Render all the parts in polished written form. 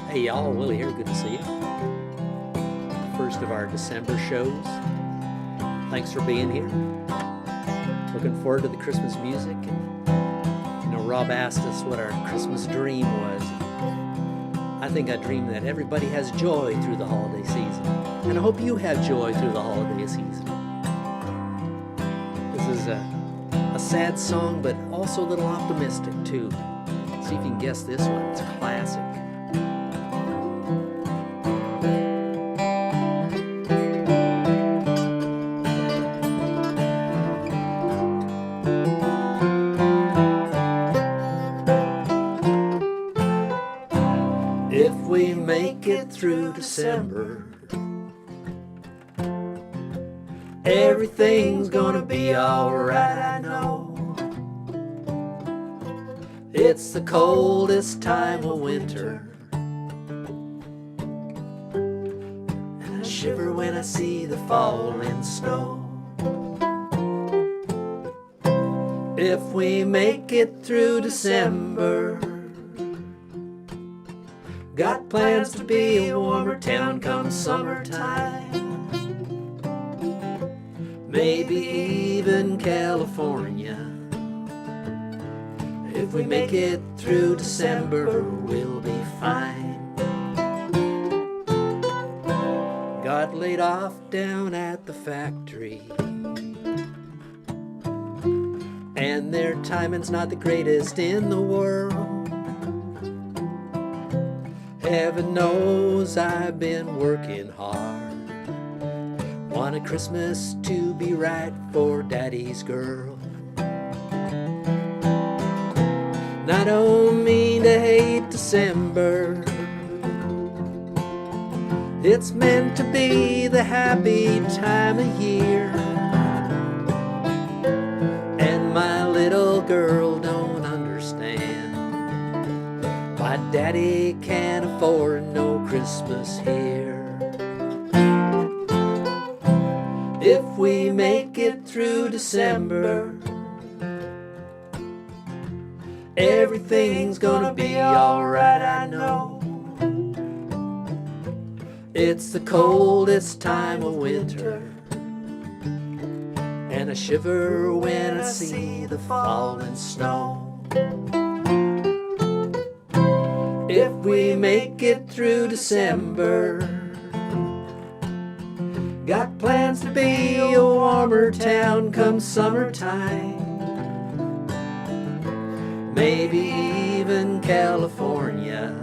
Hey y'all, Willie here, good to see you. First of our December shows. Thanks for being here. Looking forward to the Christmas music. You know, Rob asked us what our Christmas dream was. I think I dream that everybody has joy through the holiday season. And I hope you have joy through the holiday season. This is a sad song, but also a little optimistic too. See if you can guess this one, it's a classic. If we make it through December, everything's gonna be alright, I know. It's the coldest time of winter, and I shiver when I see the falling snow. If we make it through December, got plans to be a warmer town come summertime. Maybe even California. If we make it through December, we'll be fine. Got laid off down at the factory, and their timing's not the greatest in the world. Heaven knows I've been working hard. Wanted Christmas to be right for Daddy's girl. And I don't mean to hate December. It's meant to be the happy time of year. And my little girl don't understand why Daddy can't afford no Christmas here. If we make it through December, everything's gonna be alright, I know. It's the coldest time of winter, and I shiver when I see the falling snow. If we make it through December, got plans to be a warmer town come summertime. Maybe even California.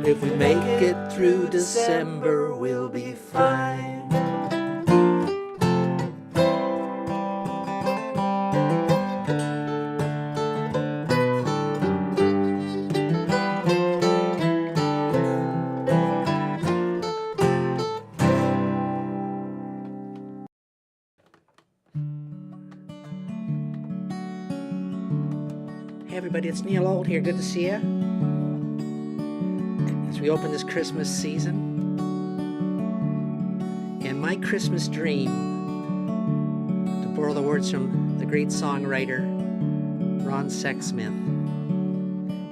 If we make it through December, we'll be fine. Hey everybody, it's Neil Old here. Good to see you. As we open this Christmas season, and my Christmas dream, to borrow the words from the great songwriter Ron Sexsmith,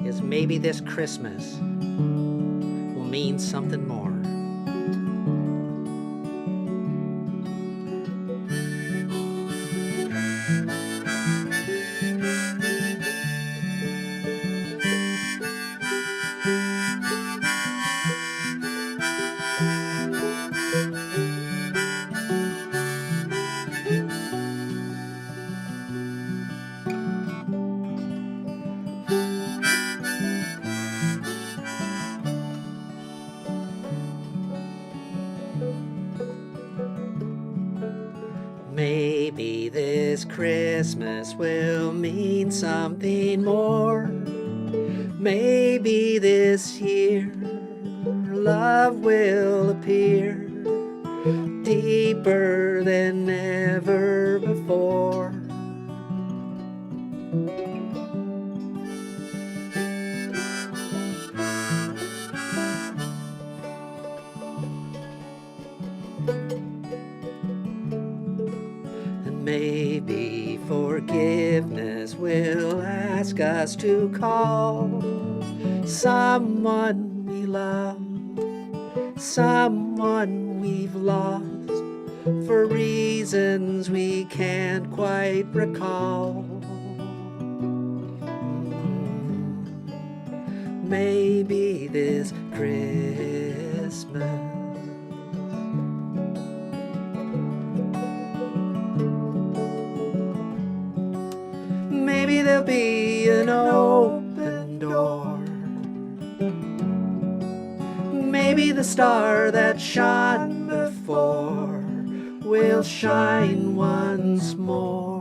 is maybe this Christmas will mean something more. Maybe this Christmas will mean something more. Maybe this year love will appear deeper than ever before. Maybe forgiveness will ask us to call someone we love, someone we've lost, for reasons we can't quite recall. Maybe this Christmas maybe there'll be an open door. Maybe the star that shone before will shine once more.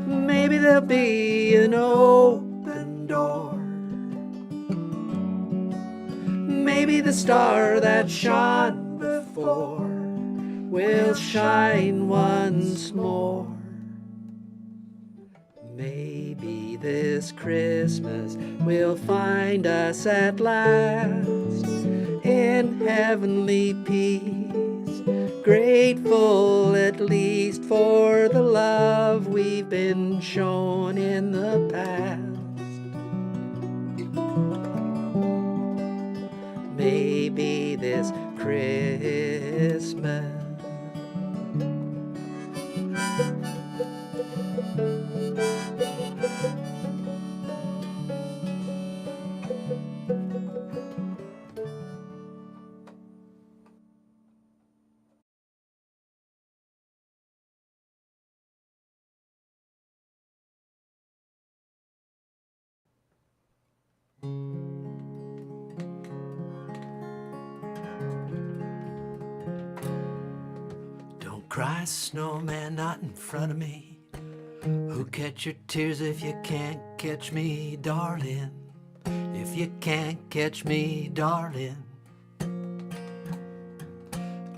Maybe there'll be an open door. Maybe the star that shone before will shine once more. Maybe this Christmas will find us at last in heavenly peace, grateful at least for the love we've been shown in the past. Maybe this Christmas cry, snowman, not in front of me. Who'll catch your tears if you can't catch me, darling? If you can't catch me, darling.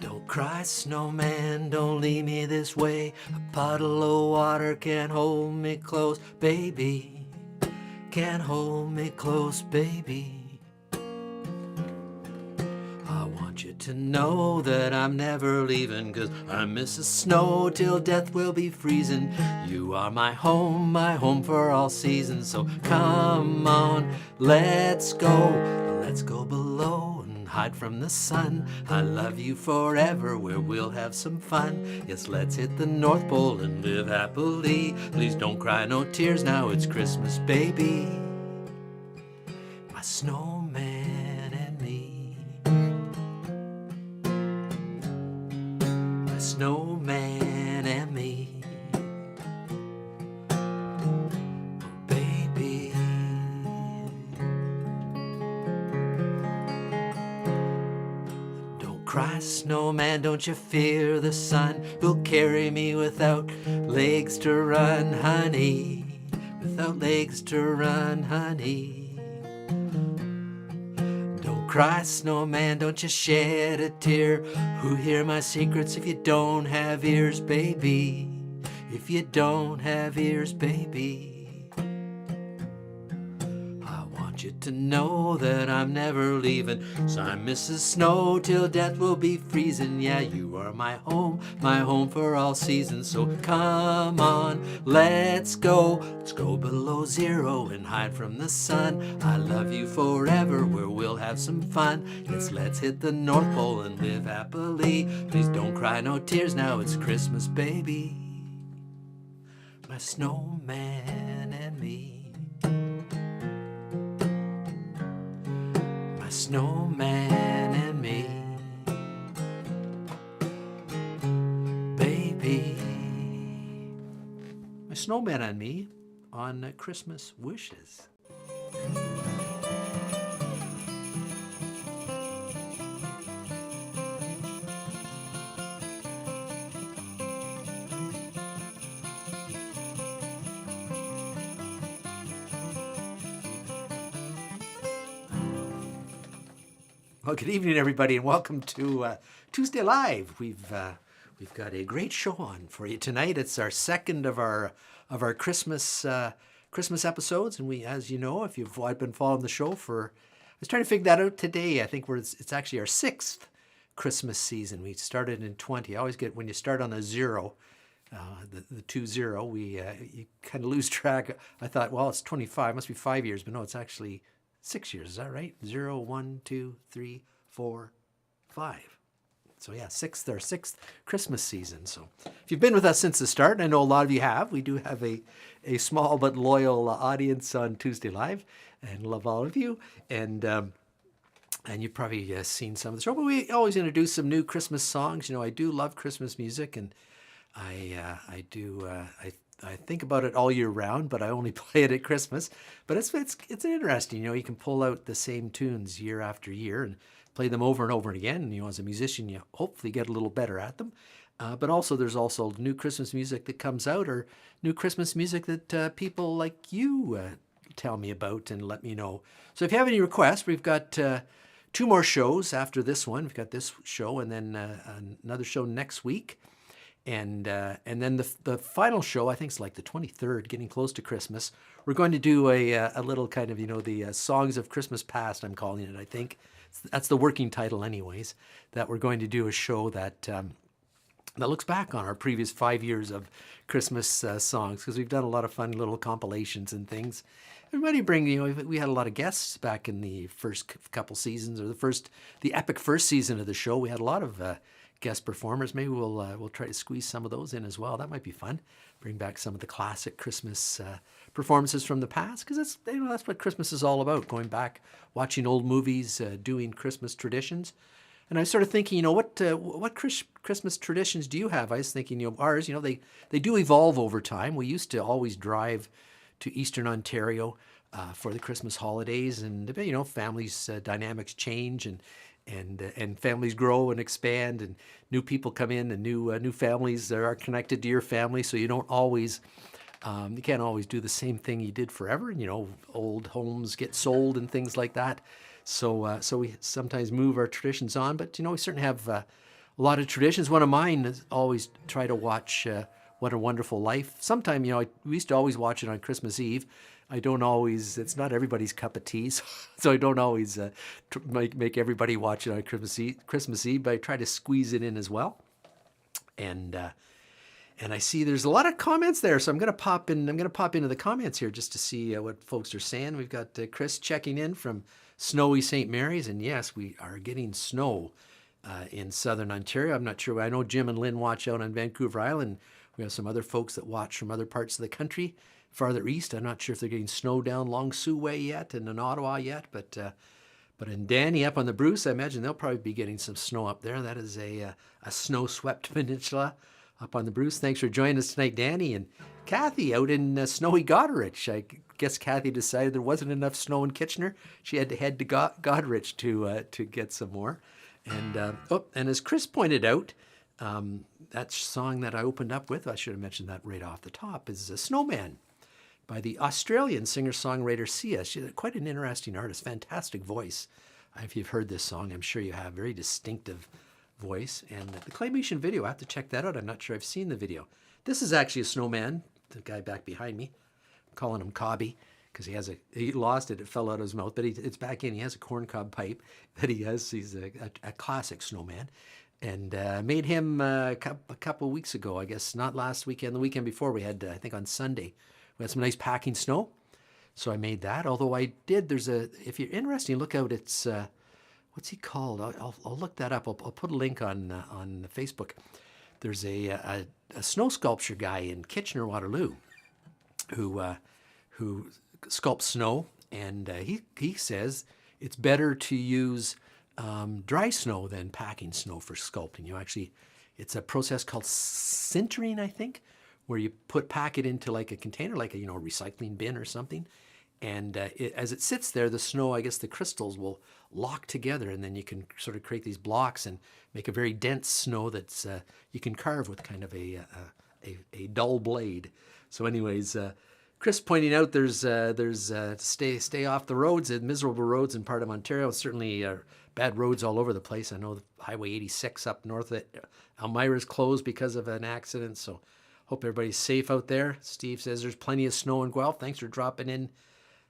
Don't cry, snowman, don't leave me this way. A puddle of water can't hold me close, baby. Can't hold me close, baby. I want you to know that I'm never leaving, 'cause I miss the snow till death will be freezing. You are my home for all seasons. So come on, let's go below and hide from the sun. I love you forever, where we'll have some fun. Yes, let's hit the North Pole and live happily. Please don't cry no tears now, it's Christmas, baby. My snowman and me. My snowman and me. snowman, don't you fear the sun will carry me without legs to run, honey. Without legs to run, honey. Don't cry, snowman, don't you shed a tear. Who hear my secrets if you don't have ears, baby? If you don't have ears, baby. You to know that I'm never leaving, so I'm Mrs. Snow till death will be freezing. Yeah, you are my home for all seasons. So come on, let's go below zero and hide from the sun. I love you forever, where we'll have some fun. Yes, let's hit the North Pole and live happily. Please don't cry no tears now, it's Christmas, baby. My snowman and me. Snowman and me, baby. My snowman and me on Christmas wishes. Well, good evening, everybody, and welcome to Tuesday Live. We've got a great show on for you tonight. It's our second of our Christmas episodes, and we, as you know, if you've been following the show I was trying to figure that out today. I think it's actually our sixth Christmas season. We started in 20. I always get when you start on a zero, the 20, you kind of lose track. I thought, well, it's 25, must be 5 years, but no, it's actually 6 years, is that right? 0, 1, 2, 3, 4, 5. So yeah, our sixth Christmas season. So if you've been with us since the start, and I know a lot of you have, we do have a small but loyal audience on Tuesday Live, and love all of you. And you've probably seen some of the show, but we always introduce some new Christmas songs. You know, I do love Christmas music, and I think about it all year round, but I only play it at Christmas. But it's interesting, you know, you can pull out the same tunes year after year and play them over and over again. And, you know, as a musician, you hopefully get a little better at them. But also there's also new Christmas music that comes out, or new Christmas music that people like you tell me about and let me know. So if you have any requests, we've got 2 more shows after this one. We've got this show and then another show next week. And then the final show, I think it's like the 23rd, getting close to Christmas. We're going to do a little kind of, you know, the Songs of Christmas Past, I'm calling it, I think. That's the working title anyways, that we're going to do a show that looks back on our previous 5 years of Christmas songs, because we've done a lot of fun little compilations and things. Everybody bring, you know, we had a lot of guests back in the first couple seasons, or the epic first season of the show. We had a lot of guest performers. Maybe we'll try to squeeze some of those in as well. That might be fun. Bring back some of the classic Christmas performances from the past, because that's what Christmas is all about. Going back, watching old movies, doing Christmas traditions. And I was sort of thinking, you know, what Christmas traditions do you have? I was thinking, you know, ours, you know, they do evolve over time. We used to always drive to Eastern Ontario for the Christmas holidays, and you know, families dynamics change, and families grow and expand, and new people come in, and new families that are connected to your family. So you don't always, you can't always do the same thing you did forever. And, you know, old homes get sold and things like that. So we sometimes move our traditions on, but, you know, we certainly have a lot of traditions. One of mine is always try to watch What a Wonderful Life. Sometime, you know, we used to always watch it on Christmas Eve. I don't always, it's not everybody's cup of tea, so I don't always make everybody watch it on Christmas Eve, but I try to squeeze it in as well. And I see there's a lot of comments there, so I'm going to pop into the comments here just to see what folks are saying. We've got Chris checking in from snowy St. Mary's, and yes, we are getting snow in southern Ontario. I'm not sure. I know Jim and Lynn watch out on Vancouver Island. We have some other folks that watch from other parts of the country, farther east. I'm not sure if they're getting snow down Long Sault Way yet and in Ottawa yet, but in Danny up on the Bruce, I imagine they'll probably be getting some snow up there. That is a snow-swept peninsula up on the Bruce. Thanks for joining us tonight, Danny. And Kathy out in snowy Goderich. I guess Kathy decided there wasn't enough snow in Kitchener. She had to head to Goderich to get some more. And and as Chris pointed out, that song that I opened up with, I should have mentioned that right off the top, is a Snowman by the Australian singer-songwriter Sia. She's quite an interesting artist, fantastic voice. If you've heard this song, I'm sure you have. Very distinctive voice. And the claymation video, I have to check that out. I'm not sure I've seen the video. This is actually a snowman, the guy back behind me. I'm calling him Cobby because he lost it. It fell out of his mouth, but it's back in. He has a corncob pipe that he has. He's a classic snowman. And made him a couple of weeks ago, I guess, not last weekend, the weekend before. We had, I think on Sunday, we had some nice packing snow. So I made that. Although I did, if you're interested, look out. It's, what's he called? I'll look that up. I'll put a link on Facebook. There's a snow sculpture guy in Kitchener, Waterloo, who sculpts snow, and he says it's better to use dry snow than packing snow for sculpting. It's a process called sintering, I think, where you pack it into like a container, like a recycling bin or something. And as it sits there, the snow, I guess the crystals will lock together, and then you can sort of create these blocks and make a very dense snow that's you can carve with kind of a dull blade. So anyways, Chris pointing out there's stay off the roads, miserable roads in part of Ontario. Certainly bad roads all over the place. I know Highway 86 up north of Elmira is closed because of an accident. So hope everybody's safe out there. Steve says there's plenty of snow in Guelph. Thanks for dropping in,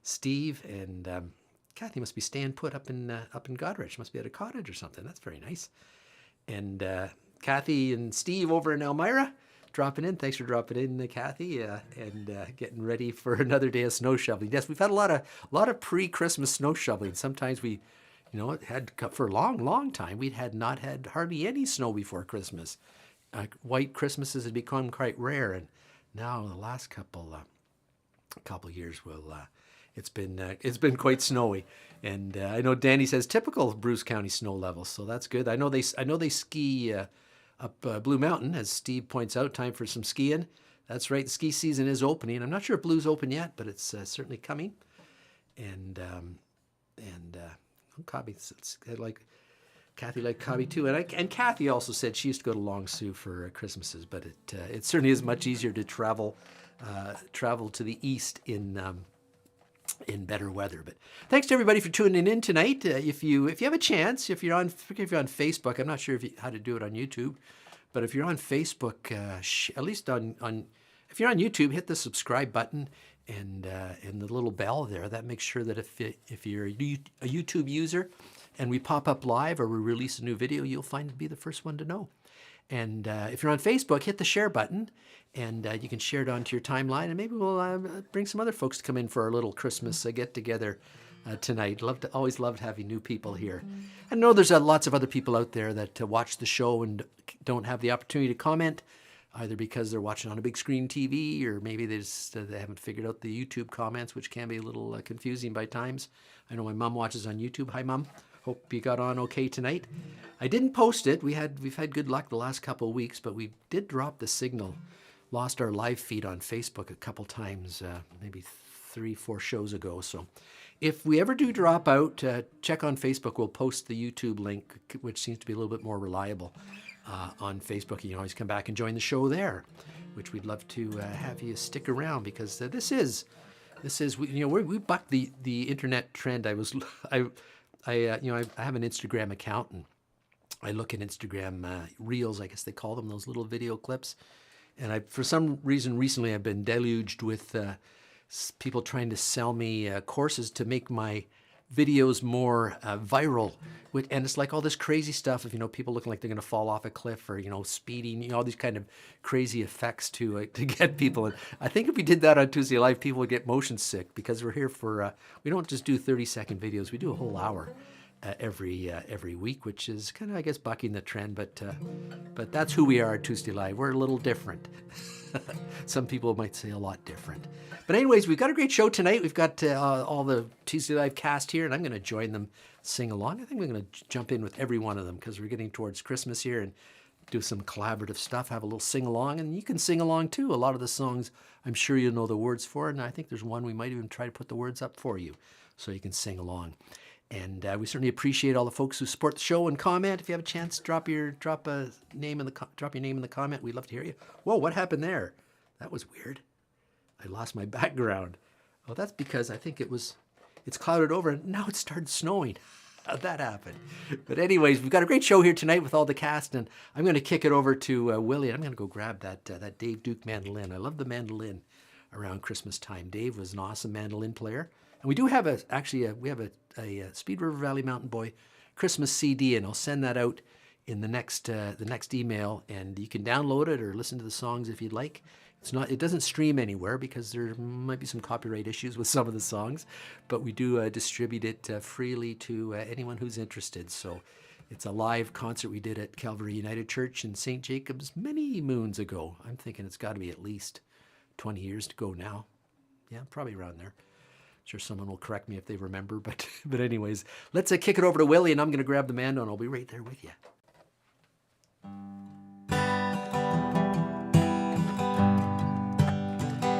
Steve. And Kathy must be staying put up in Godrich. Must be at a cottage or something. That's very nice. And Kathy and Steve over in Elmira dropping in. Thanks for dropping in, Kathy, and getting ready for another day of snow shoveling. Yes, we've had a lot of pre-Christmas snow shoveling. Sometimes we, had for a long time we had not had hardly any snow before Christmas. White Christmases had become quite rare, and now the last couple years, it's been quite snowy. And I know Danny says typical Bruce County snow levels, so that's good. I know they ski up Blue Mountain, as Steve points out. Time for some skiing. That's right. The ski season is opening. I'm not sure if Blue's open yet, but it's certainly coming. And Cobby, Kathy liked Cobby too, and Kathy also said she used to go to Long Sault for Christmases, but it certainly is much easier to travel to the east in better weather. But thanks to everybody for tuning in tonight. If you have a chance, if you're on Facebook, I'm not sure how to do it on YouTube, but if you're on Facebook, at least if you're on YouTube, hit the subscribe button and the little bell there. That makes sure that if you're a YouTube user and we pop up live or we release a new video, you'll be the first one to know. And if you're on Facebook, hit the share button, and you can share it onto your timeline, and maybe we'll bring some other folks to come in for our little Christmas get-together tonight. Always loved having new people here. I know there's lots of other people out there that watch the show and don't have the opportunity to comment, either because they're watching on a big screen TV, or maybe they haven't figured out the YouTube comments, which can be a little confusing by times. I know my mom watches on YouTube. Hi, Mom. Hope you got on okay tonight. I didn't post it. We've had good luck the last couple of weeks, but we did drop the signal. Lost our live feed on Facebook a couple times, maybe 3-4 shows ago. So if we ever do drop out, check on Facebook. We'll post the YouTube link, which seems to be a little bit more reliable on Facebook. You can always come back and join the show there, which we'd love to have you stick around, because this is we bucked the internet trend. I have an Instagram account, and I look at Instagram reels, I guess they call them, those little video clips. And for some reason recently I've been deluged with people trying to sell me courses to make my videos more viral. And it's like all this crazy stuff of, people looking like they're going to fall off a cliff, or, speeding, all these kind of crazy effects to get people. And I think if we did that on Tuesday Live, people would get motion sick, because we're here for, we don't just do 30-second videos, we do a whole hour every week, which is kind of, I guess, bucking the trend, but that's who we are at Tuesday Live. We're a little different. Some people might say a lot different. But anyways, we've got a great show tonight. We've got all the Tuesday Live cast here, and I'm going to join them sing along. I think we're going to jump in with every one of them, because we're getting towards Christmas here, and do some collaborative stuff, have a little sing along, and you can sing along too. A lot of the songs I'm sure you know the words for, and I think there's one we might even try to put the words up for you so you can sing along. And we certainly appreciate all the folks who support the show and comment. If you have a chance, drop your name in the comment. We'd love to hear you. Whoa, what happened there? That was weird. I lost my background. Well, that's because I think it's clouded over and now it started snowing. How'd that happen? But anyways, we've got a great show here tonight with all the cast, and I'm going to kick it over to Willie. I'm going to go grab that Dave Duke mandolin. I love the mandolin around Christmas time. Dave was an awesome mandolin player. And we do have a Speed River Valley Mountain Boy Christmas CD, and I'll send that out in the next email, and you can download it or listen to the songs if you'd like. It doesn't stream anywhere because there might be some copyright issues with some of the songs, but we do distribute it freely to anyone who's interested. So it's a live concert we did at Calvary United Church in St. Jacobs many moons ago. I'm thinking it's got to be at least 20 years to go now. Yeah, probably around there. Sure someone will correct me if they remember, but anyways, let's kick it over to Willie, and I'm going to grab the mando, and I'll be right there with you.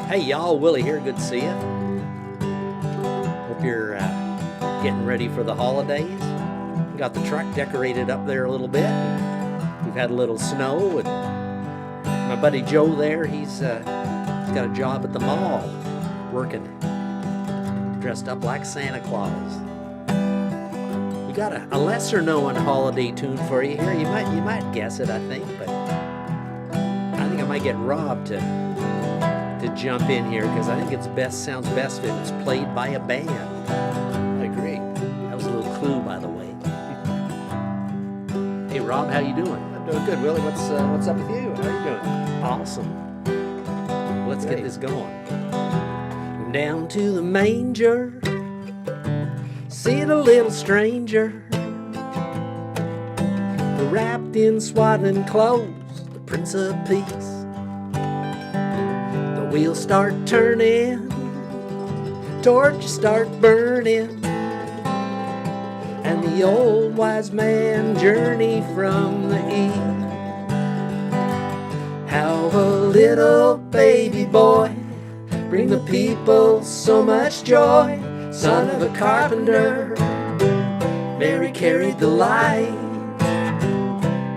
Hey y'all, Willie here, good to see you. Hope you're getting ready for the holidays. We got the truck decorated up there a little bit. We've had a little snow, and my buddy Joe there, he's got a job at the mall, working, dressed up like Santa Claus. We got a lesser known holiday tune for you here. You might guess it, I think, but I think I might get Rob to jump in here because I think sounds best if it's played by a band. I agree. That was a little clue, by the way. Hey Rob, how you doing? I'm doing good, Willie. What's up with you? How are you doing? Awesome. Let's get this going. Down to the manger, seeing a little stranger, wrapped in swaddling clothes, the Prince of Peace. The wheels start turning, torches start burning, and the old wise man journey from the east. How a little baby boy bring the people so much joy, son of a carpenter, Mary carried the light.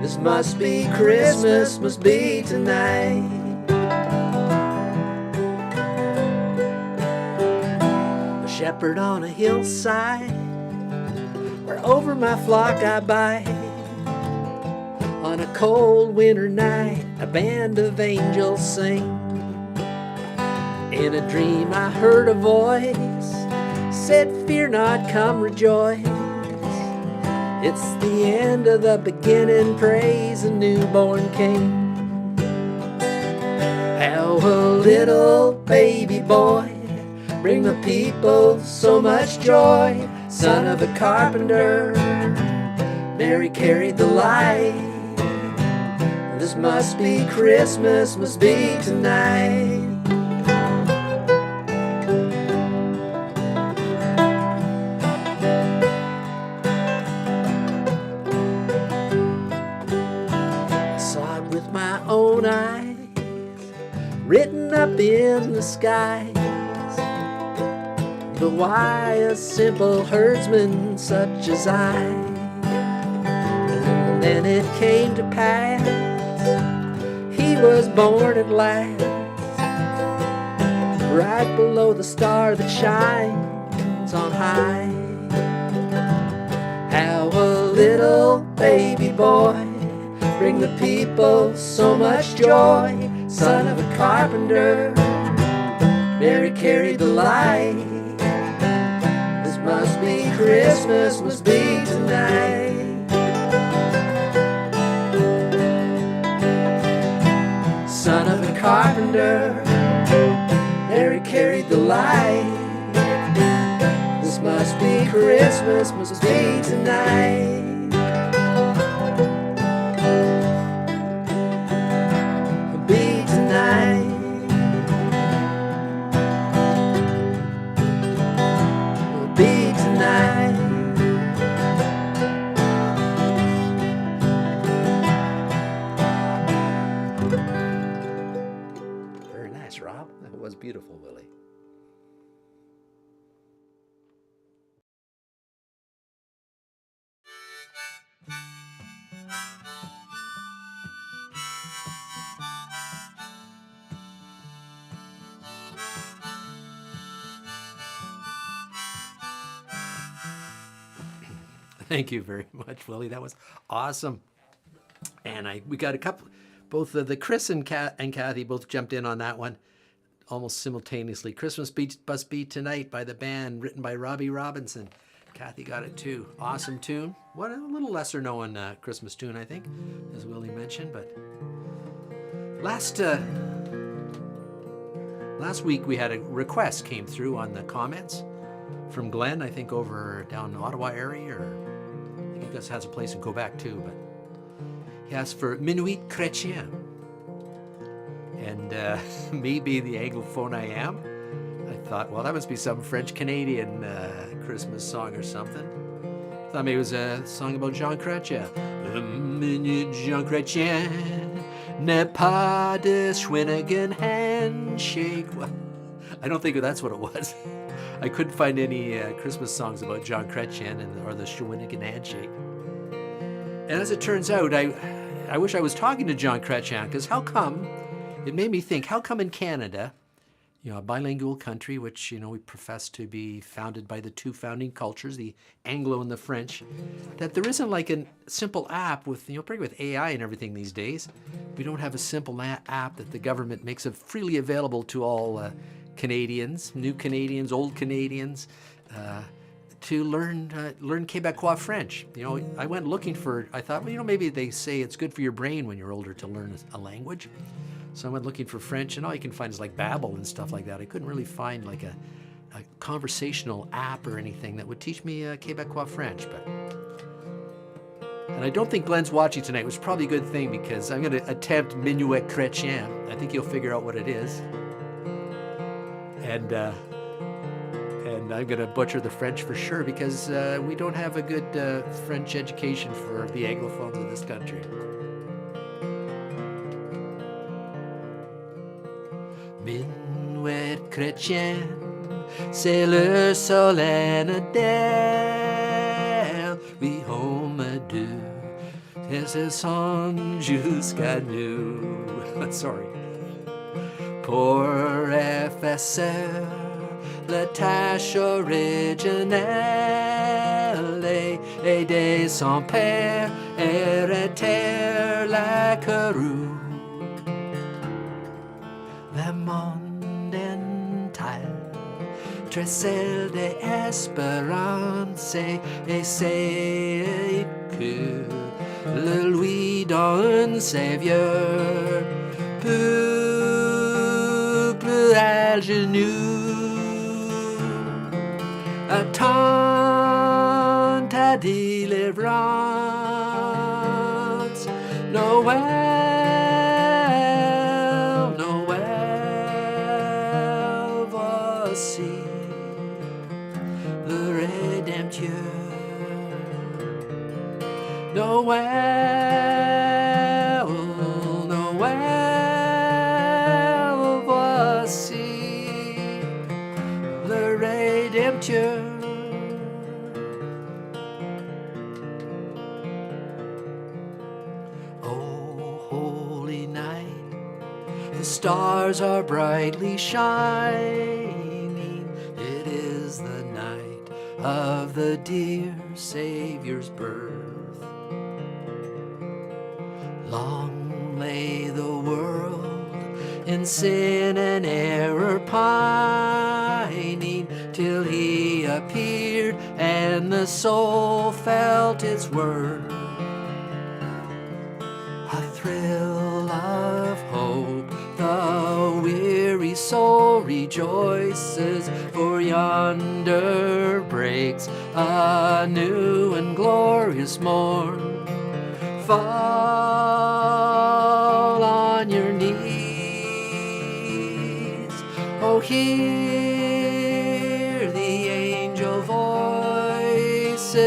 This must be Christmas, must be tonight. A shepherd on a hillside, where over my flock I bide. On a cold winter night, a band of angels sing. In a dream I heard a voice, said, "Fear not, come rejoice. It's the end of the beginning, praise a newborn King." How a little baby boy bring the people so much joy, son of a carpenter, Mary carried the light. This must be Christmas, must be tonight. Own eyes, written up in the skies. But why a simple herdsman such as I? And then it came to pass, he was born at last, right below the star that shines on high. How a little baby boy bring the people so much joy, son of a carpenter, Mary carried the light. This must be Christmas, must be tonight. Son of a carpenter, Mary carried the light. This must be Christmas, must be tonight. Rob, that was beautiful, Willie. Thank you very much, Willie. That was awesome. And we got a couple, both the Chris and Kathy both jumped in on that one almost simultaneously. Christmas Bus Beat Tonight by the band, written by Robbie Robinson. Kathy got it too. Awesome tune. What a little lesser known Christmas tune, I think, as Willie mentioned. But last week we had a request came through on the comments from Glenn, I think over down the Ottawa area, or I think he has a place in Quebec too, but he asked for Minuit Chrétien. And me being the Anglophone I am, I thought, well, that must be some French-Canadian Christmas song or something. Thought maybe it was a song about Jean Chrétien. Le minute Jean Chrétien n'est pas de Schwinnigan handshake. Well, I don't think that's what it was. I couldn't find any Christmas songs about Jean Chrétien or the Shawinigan handshake. And as it turns out, I wish I was talking to Jean Chrétien, because how come, it made me think, how come in Canada, a bilingual country, which, we profess to be founded by the two founding cultures, the Anglo and the French, that there isn't like a simple app with, particularly with AI and everything these days, we don't have a simple app that the government makes freely available to all Canadians, new Canadians, old Canadians, to learn Québécois French. I went looking for, I thought, maybe they say it's good for your brain when you're older to learn a language. So I went looking for French, and all you can find is like Babbel and stuff like that. I couldn't really find like a conversational app or anything that would teach me Québécois French. And I don't think Glenn's watching tonight, which is probably a good thing, because I'm going to attempt Minuet Chrétien. I think he'll figure out what it is. And I'm going to butcher the French for sure, because we don't have a good French education for the Anglophones in this country. Minuet chrétien, c'est le solennel d'elle. Oui, homme deux, et ce son jusqu'à nous. Sorry. Pour effacer la tâche originelle et aider son père hériter la courroux. Le monde entier tressaille d'espérance et sait que le lui donne ses vieux peuple à genoux. Attends ta délivrance, Noël, Noël, voici le Rédempteur. Noël, Noël, voici le Rédempteur. Oh, holy night, the stars are brightly shining. It is the night of the dear Savior's birth. Long lay the world in sin and error pining, till he appeared and the soul felt its worth. A thrill of hope, the weary soul rejoices, for yonder breaks a new and glorious morn. Fall on your knees, oh, hear the angel voices,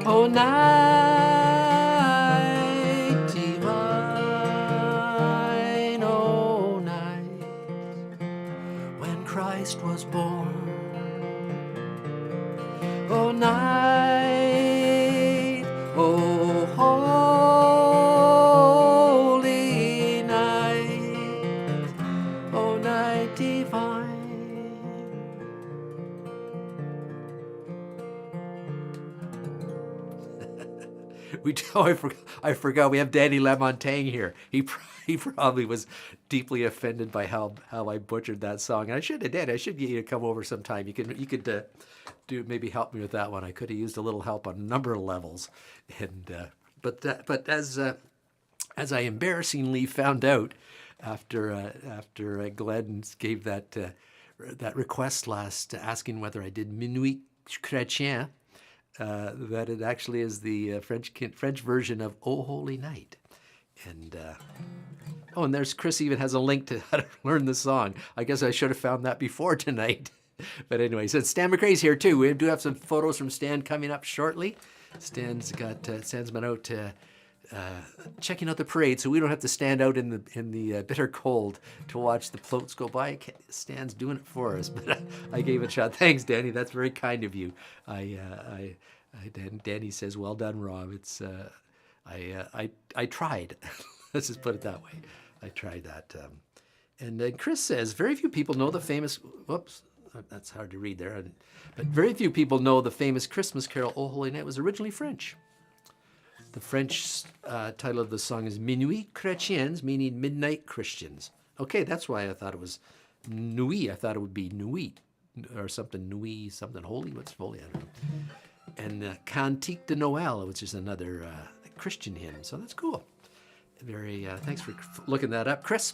oh, night divine, oh, night when Christ was born, oh, night, oh, holy night, oh, night divine. I forgot. We have Danny Lamontagne here. He probably was deeply offended by how I butchered that song. And I should have, Danny. I should get you to come over sometime. You could do maybe help me with that one. I could have used a little help on a number of levels. And but as I embarrassingly found out after Glenn gave that request last, asking whether I did Minuit Chrétien. That it actually is the French version of "O Holy Night," and and there's Chris even has a link to how to learn the song. I guess I should have found that before tonight, but anyway, so Stan McRae's here too. We do have some photos from Stan coming up shortly. Stan's been out checking out the parade, so we don't have to stand out in the bitter cold to watch the floats go by. Stan's doing it for us, but I gave it a shot. Thanks, Danny. That's very kind of you. Danny says, "Well done, Rob." It's I tried. Let's just put it that way. I tried that. And then Chris says, very few people know the famous. Whoops, that's hard to read there. But very few people know the famous Christmas carol "O Holy Night" was originally French. The French title of the song is Minuit Chrétiens, meaning midnight Christians. Okay, that's why I thought it was Nuit. I thought it would be Nuit or something Nuit, something holy. What's holy? I don't know. And Cantique de Noël, which is another Christian hymn. So that's cool. Very thanks for looking that up, Chris.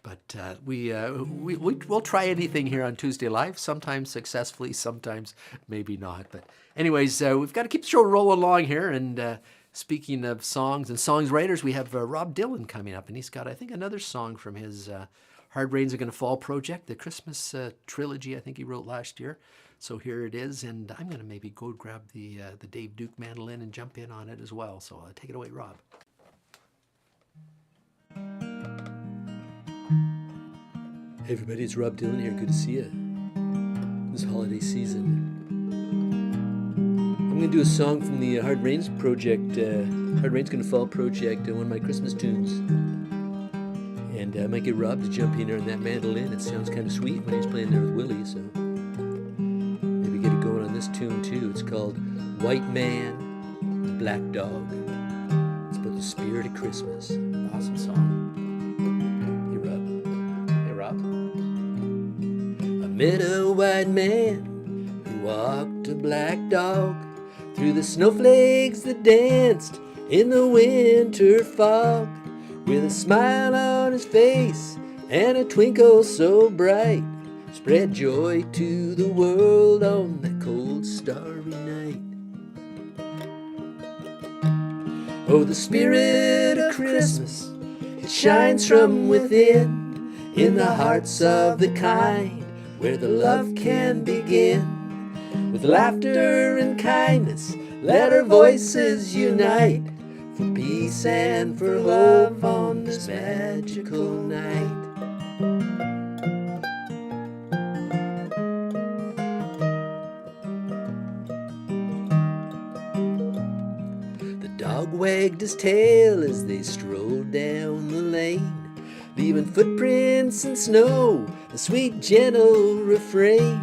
But we'll try anything here on Tuesday Live, sometimes successfully, sometimes maybe not. But anyways, we've got to keep the show rolling along here. And speaking of songs and songwriters, we have Rob Dylan coming up. And he's got, I think, another song from his Hard Rains Are Gonna Fall project, the Christmas trilogy I think he wrote last year. So here it is. And I'm going to maybe go grab the Dave Duke mandolin and jump in on it as well. So take it away, Rob. Hey everybody, it's Rob Dylan here. Good to see you this holiday season. I'm going to do a song from the Hard Rains project, Hard Rains Gonna Fall project, one of my Christmas tunes. And I might get Rob to jump in there on that mandolin. It sounds kind of sweet when he's playing there with Willie, so maybe get it going on this tune too. It's called White Man, Black Dog. It's about the spirit of Christmas. Awesome song. Met a white man who walked a black dog through the snowflakes that danced in the winter fog, with a smile on his face and a twinkle so bright, spread joy to the world on that cold starry night. Oh, the spirit of Christmas, it shines from within, in the hearts of the kind, where the love can begin. With laughter and kindness, let our voices unite, for peace and for love on this magical night. The dog wagged his tail as they strolled down the lane, leaving footprints in snow, a sweet gentle refrain.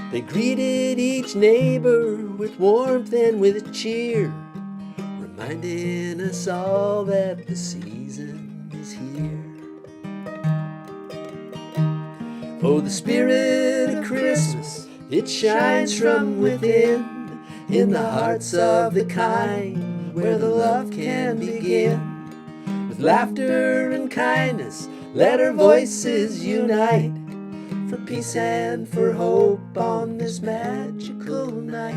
They greeted each neighbor with warmth and with cheer, reminding us all that the season is here. Oh, the spirit of Christmas, it shines from within, in the hearts of the kind, where the love can begin. With laughter and kindness, let our voices unite, for peace and for hope on this magical night.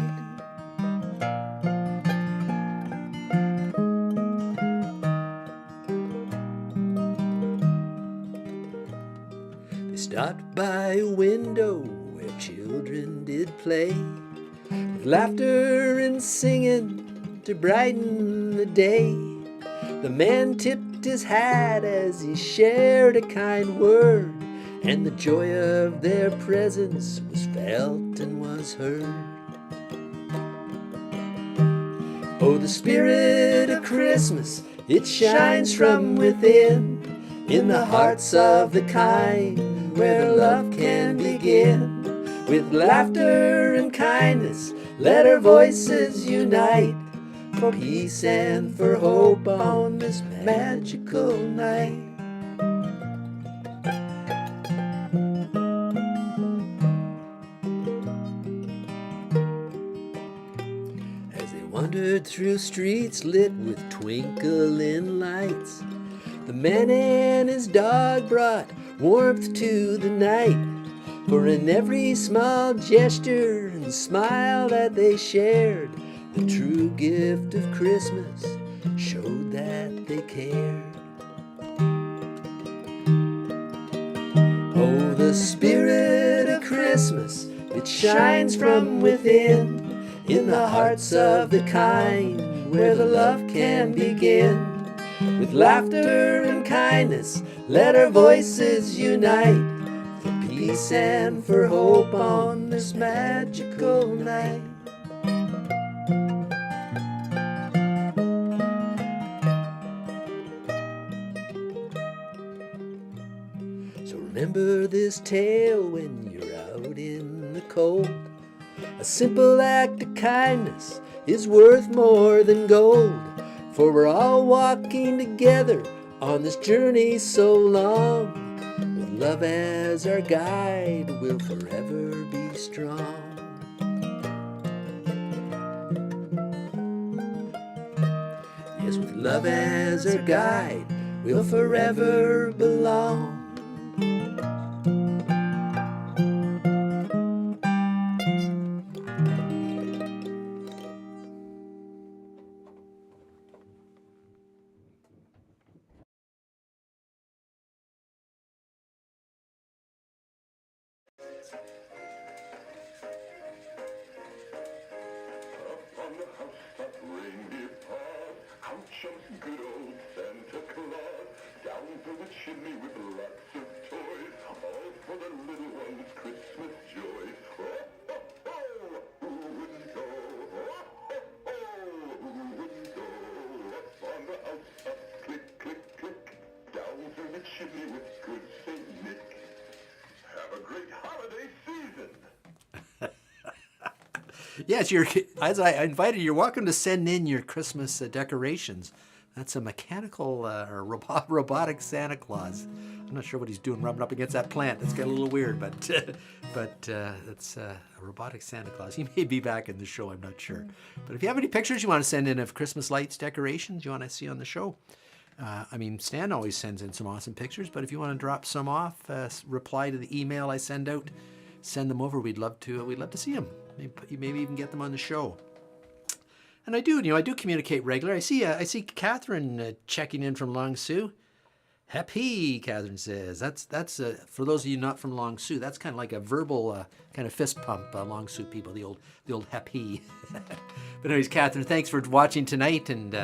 They stopped by a window where children did play, with laughter and singing to brighten the day. The man tipped his hat as he shared a kind word, and the joy of their presence was felt and was heard. Oh, the spirit of Christmas, it shines from within, in the hearts of the kind, where love can begin. With laughter and kindness, let our voices unite, for peace and for hope on this magical night. As they wandered through streets lit with twinkling lights, the man and his dog brought warmth to the night. For in every small gesture and smile that they shared, the true gift of Christmas showed that they cared. Oh, the spirit of Christmas, it shines from within, in the hearts of the kind, where the love can begin. With laughter and kindness, let our voices unite, for peace and for hope on this magical night. So remember this tale when you're out in the cold. A simple act of kindness is worth more than gold, for we're all walking together on this journey so long. With love as our guide, we'll forever be strong. Yes, with love as our guide, we'll forever belong. On the housetop reindeer paws, out jumps good old Santa Claus, down through the chimney with lots of toys, all for the little ones' Christmas joy. Oh, oh, oh, who wouldn't go? Oh, oh, oh, who wouldn't go? Up on the housetop, click, click, click, down through the chimney with good Saint Nick. Have a great holiday season. Yes, as I invited you, you're welcome to send in your Christmas decorations. That's a mechanical or robotic Santa Claus. I'm not sure what he's doing rubbing up against that plant. That's got a little weird, but it's a robotic Santa Claus. He may be back in the show, I'm not sure. But if you have any pictures you want to send in of Christmas lights, decorations you want to see on the show, Stan always sends in some awesome pictures, but if you want to drop some off, reply to the email I send out, send them over. We'd love to see them. Maybe even get them on the show. And I do communicate regularly. I see Catherine checking in from Long Sault. Happy, Catherine says. That's for those of you not from Long Sault, that's kind of like a verbal kind of fist pump. Long Sault people, the old happy. But anyways, Catherine, thanks for watching tonight, and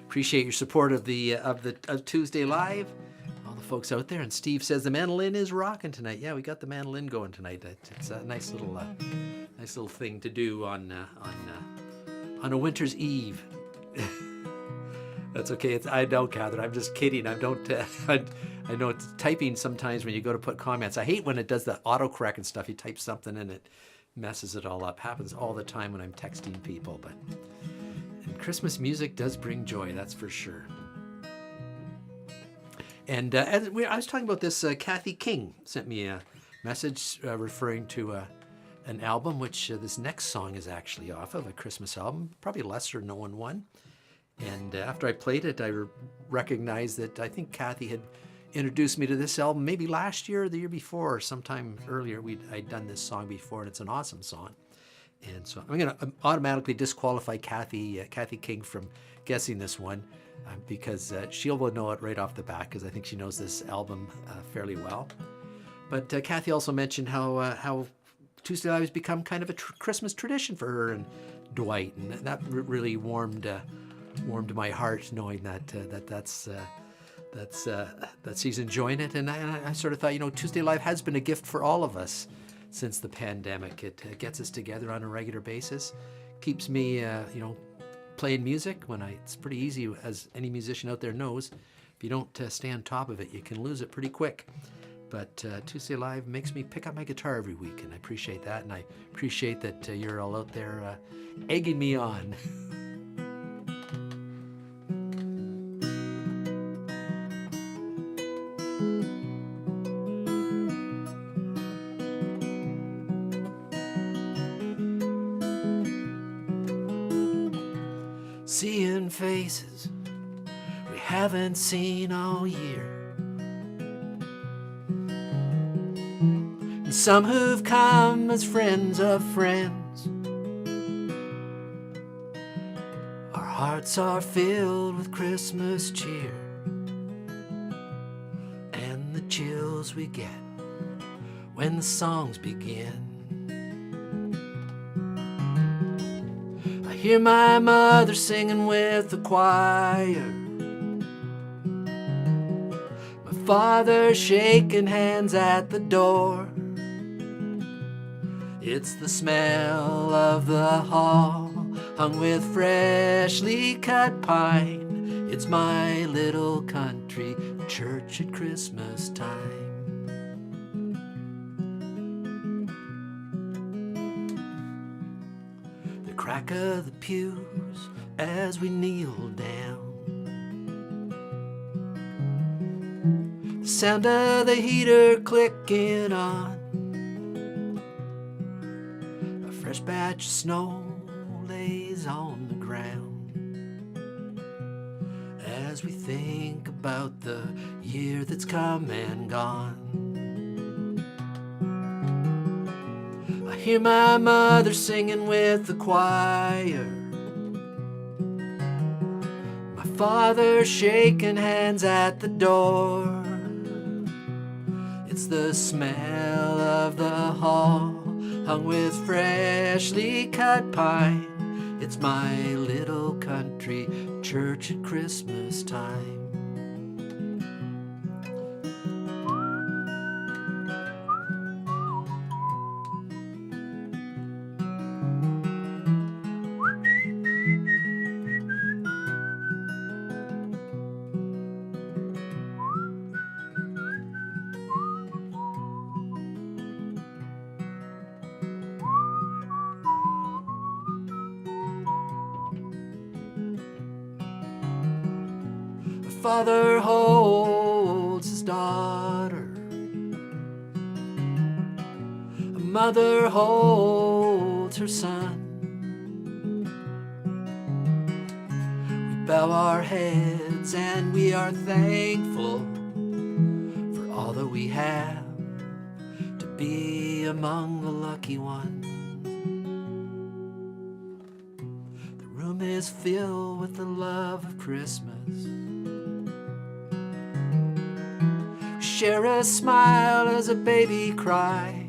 appreciate your support of of Tuesday Live. All the folks out there, and Steve says the mandolin is rocking tonight. Yeah, we got the mandolin going tonight. It's a nice little thing to do on a winter's eve. That's okay. I know, Catherine. I'm just kidding. I know it's typing sometimes when you go to put comments. I hate when it does the autocorrect and stuff. You type something and it messes it all up. Happens all the time when I'm texting people. And Christmas music does bring joy. That's for sure. And I was talking about this, Kathy King sent me a message referring to an album, which this next song is actually off of, a Christmas album, probably a lesser known one. And after I played it, I recognized that I think Kathy had introduced me to this album maybe last year or the year before, or sometime earlier. I'd done this song before, and it's an awesome song. And so I'm going to automatically disqualify Kathy King from guessing this one because she'll know it right off the bat, because I think she knows this album fairly well. But Kathy also mentioned how Tuesday Live has become kind of a Christmas tradition for her and Dwight, and that really warmed my heart, knowing that she's enjoying it. And I sort of thought, Tuesday Live has been a gift for all of us since the pandemic. It gets us together on a regular basis, keeps me playing music when it's pretty easy, as any musician out there knows. If you don't stay on top of it, you can lose it pretty quick. But Tuesday Live makes me pick up my guitar every week, and I appreciate that, and I appreciate that you're all out there egging me on. faces we haven't seen all year, and some who've come as friends of friends. Our hearts are filled with Christmas cheer and the chills we get when the songs begin. I hear my mother singing with the choir, my father shaking hands at the door. It's the smell of the hall hung with freshly cut pine. It's my little country church at Christmas time. The crack of the pews as we kneel down, the sound of the heater clicking on, a fresh batch of snow lays on the ground as we think about the year that's come and gone. I hear my mother singing with the choir, my father shaking hands at the door. It's the smell of the hall hung with freshly cut pine. It's my little country church at Christmas time. A father holds his daughter, a mother holds her son. We bow our heads and we are thankful for all that we have, to be among the lucky ones. The room is filled with the love of Christmas. Share a smile as a baby cries.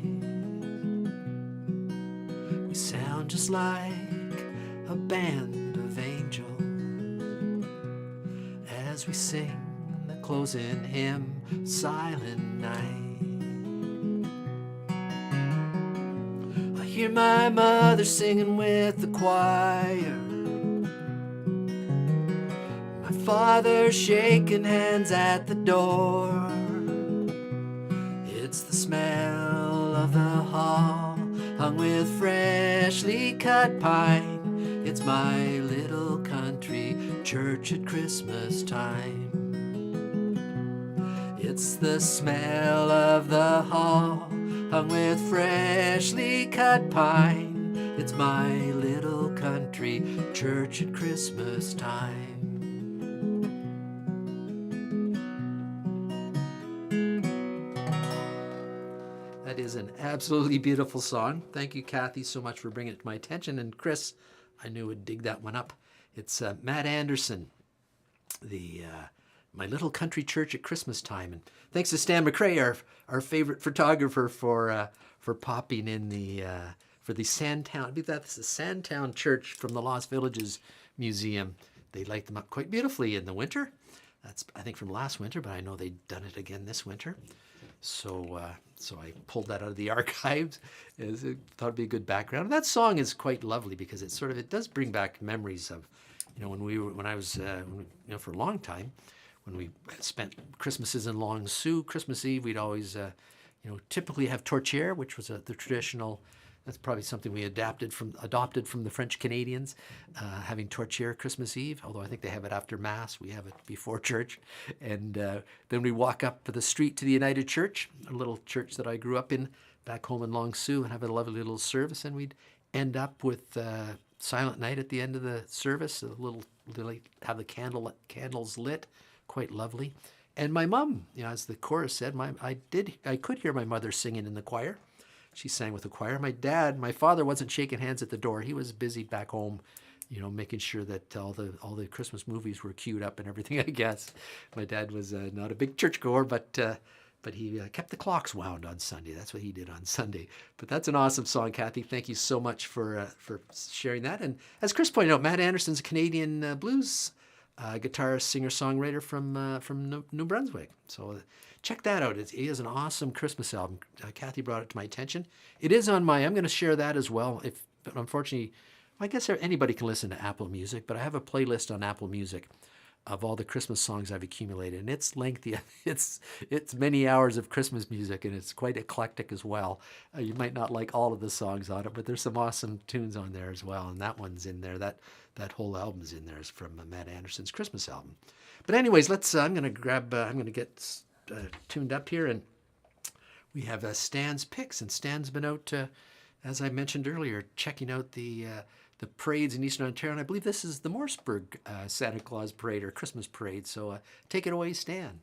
We sound just like a band of angels as we sing the closing hymn, Silent Night. I hear my mother singing with the choir, my father shaking hands at the door. It's the smell of the hall hung with freshly cut pine. It's my little country church at Christmas time. It's the smell of the hall hung with freshly cut pine. It's my little country church at Christmas time. That is an absolutely beautiful song. Thank you, Kathy, so much for bringing it to my attention. And Chris, I knew would dig that one up. It's Matt Anderson, the My Little Country Church at Christmas Time. And thanks to Stan McRae, our favorite photographer, for popping in the for the Sandtown. I believe that's the Sandtown Church from the Lost Villages Museum. They light them up quite beautifully in the winter. That's, I think, from last winter, but I know they've done it again this winter. So I pulled that out of the archives. I thought it'd be a good background. And that song is quite lovely because it does bring back memories of, when I was for a long time, when we spent Christmases in Long Sault. Christmas Eve, we'd always typically have tortillere, which was the traditional. That's probably something we adopted from the French Canadians, having tortillere Christmas Eve, although I think they have it after Mass. We have it before church. And then we walk up the street to the United Church, a little church that I grew up in back home in Long Sault, and have a lovely little service. And we'd end up with Silent Night at the end of the service. Have the candles lit, quite lovely. And my mom, as the chorus said, I could hear my mother singing in the choir. She sang with the choir. My father wasn't shaking hands at the door. He was busy back home, making sure that all the Christmas movies were queued up and everything, I guess. My dad was not a big churchgoer, but he kept the clocks wound on Sunday. That's what he did on Sunday. But that's an awesome song, Kathy. Thank you so much for sharing that. And as Chris pointed out, Matt Anderson's a Canadian blues guitarist, singer-songwriter from New Brunswick. So check that out. It is an awesome Christmas album. Kathy brought it to my attention. It is on I'm going to share that as well. But unfortunately, I guess anybody can listen to Apple Music, but I have a playlist on Apple Music of all the Christmas songs I've accumulated, and it's lengthy. It's many hours of Christmas music, and it's quite eclectic as well. You might not like all of the songs on it, but there's some awesome tunes on there as well, and that one's in there. That whole album's in there. Is from Matt Anderson's Christmas album. But anyways, I'm going to get tuned up here, and we have Stan's picks, and Stan's been out, as I mentioned earlier, checking out the parades in Eastern Ontario, and I believe this is the Morseburg Santa Claus Parade or Christmas Parade. So take it away, Stan.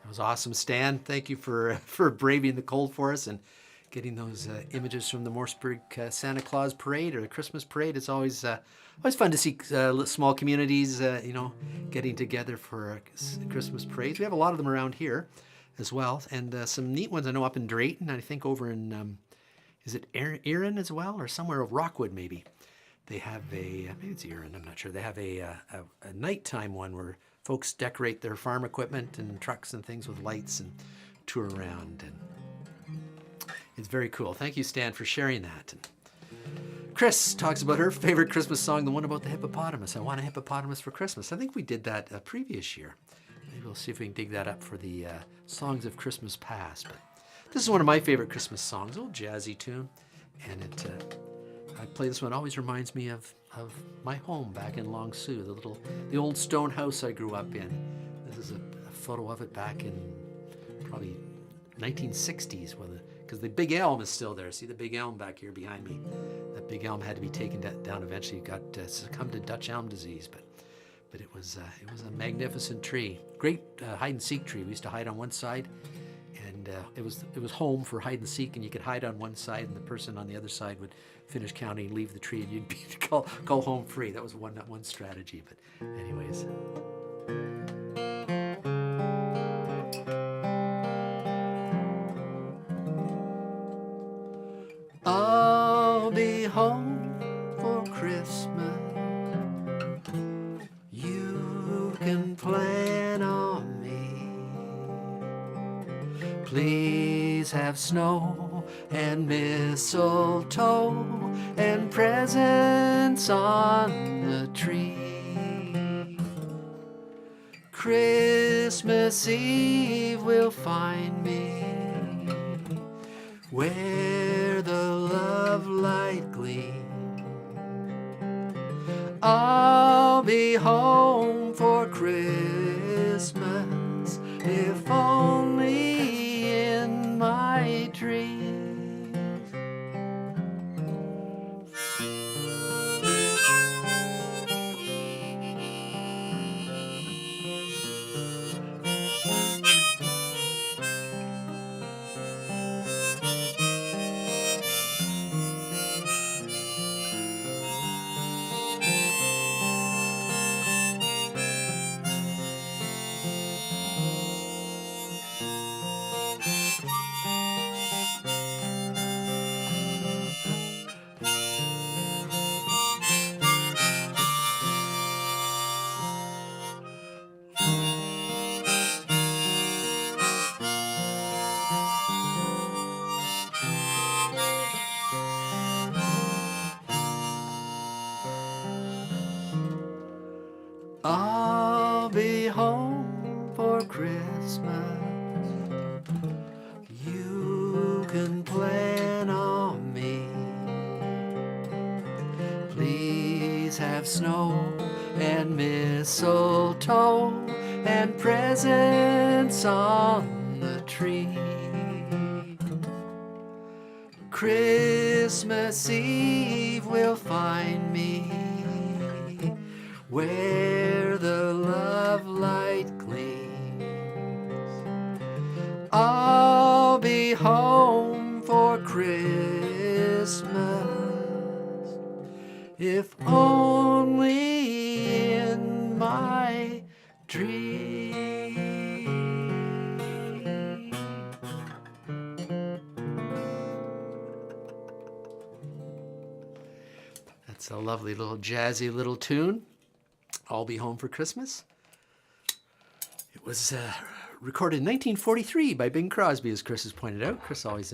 That was awesome, Stan. Thank you for braving the cold for us and getting those images from the Morseburg Santa Claus Parade or the Christmas Parade. It's always fun to see small communities, getting together for Christmas parades. We have a lot of them around here as well, and some neat ones I know up in Drayton. I think over in is it Erin as well, or somewhere of Rockwood maybe. They have maybe it's Erin. I'm not sure. They have a nighttime one where folks decorate their farm equipment and trucks and things with lights and tour around, and it's very cool. Thank you, Stan, for sharing that. And Chris talks about her favorite Christmas song, the one about the hippopotamus. I want a hippopotamus for Christmas. I think we did that a previous year. Maybe we'll see if we can dig that up for the Songs of Christmas Past. But this is one of my favorite Christmas songs, old jazzy tune, and I play this one. It always reminds me of my home back in Long Sault, the old stone house I grew up in. This is a photo of it back in probably 1960s, because the big elm is still there. See the big elm back here behind me? That big elm had to be taken down eventually. It got succumbed to Dutch elm disease, but it was a magnificent tree. Great hide and seek tree. We used to hide on one side, and it was home for hide and seek, and you could hide on one side, and the person on the other side would finish counting, leave the tree, and you'd be go home free. That was one strategy. But anyways. I'll be home for Christmas. You have snow and mistletoe and presents on the tree. Christmas Eve will find me where the love light gleams. I'll be home for Christmas, if only in my dreams. I'll be home for Christmas. You can plan on me. Please have snow and mistletoe and presents on the tree. Christmas Eve will find me where the love light gleams. I'll be home for Christmas, if only in my dream. That's a lovely little jazzy little tune. I'll Be Home for Christmas. It was recorded in 1943 by Bing Crosby, as Chris has pointed out. Chris always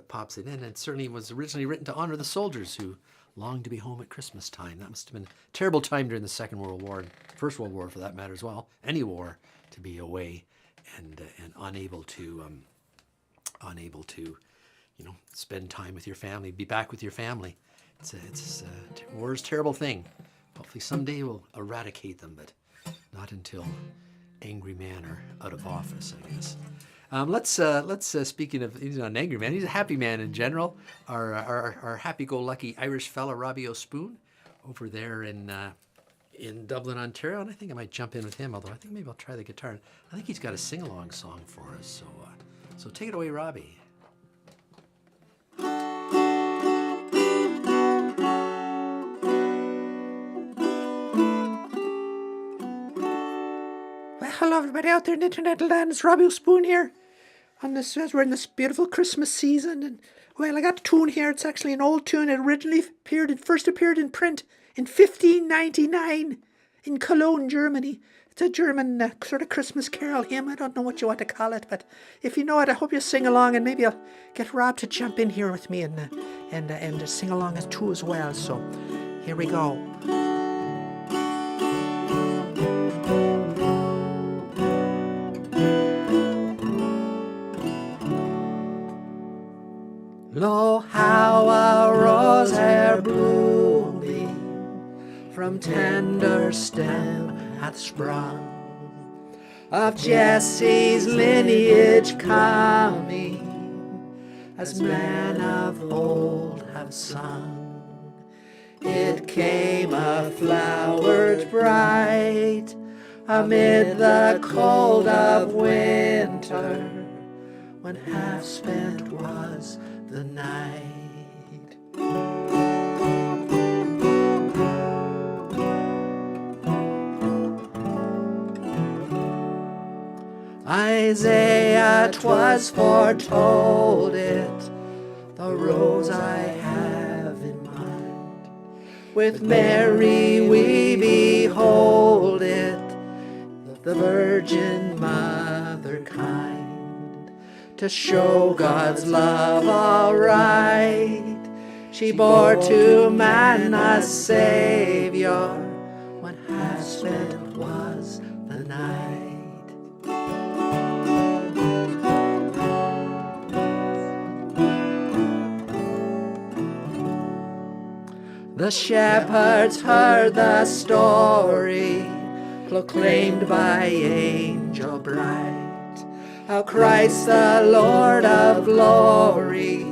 pops it in, and it certainly was originally written to honor the soldiers who longed to be home at Christmas time. That must have been a terrible time during the Second World War, and First World War for that matter as well. Any war, to be away and unable to spend time with your family, be back with your family. War's a terrible thing. Hopefully someday we'll eradicate them, but not until angry men are out of office, I guess. Let's speaking of, he's not an angry man, he's a happy man in general. Our happy-go-lucky Irish fella Robbie O'Spoon over there in Dublin, Ontario, and I think I might jump in with him. Although I think maybe I'll try the guitar. I think he's got a sing-along song for us. So take it away, Robbie. Hello, everybody out there in internet land. It's Robbie O'Spoon here. As we're in this beautiful Christmas season, and well, I got a tune here. It's actually an old tune. It originally first appeared in print in 1599 in Cologne, Germany. It's a German sort of Christmas carol hymn. I don't know what you want to call it, but if you know it, I hope you sing along, and maybe I'll get Rob to jump in here with me and sing along as too as well. So here we go. Lo, how a rose hair blooming from tender stem hath sprung, of Jesse's lineage coming, as men of old have sung. It came a flowered bright amid the cold of winter, when half spent was the night. Isaiah 'twas foretold it, the rose I have in mind. With Mary we behold it, the Virgin Mother kind. to show God's love aright. She bore to man a Savior when half spent was the night. The shepherds heard the story proclaimed by angel bright, how Christ the Lord of glory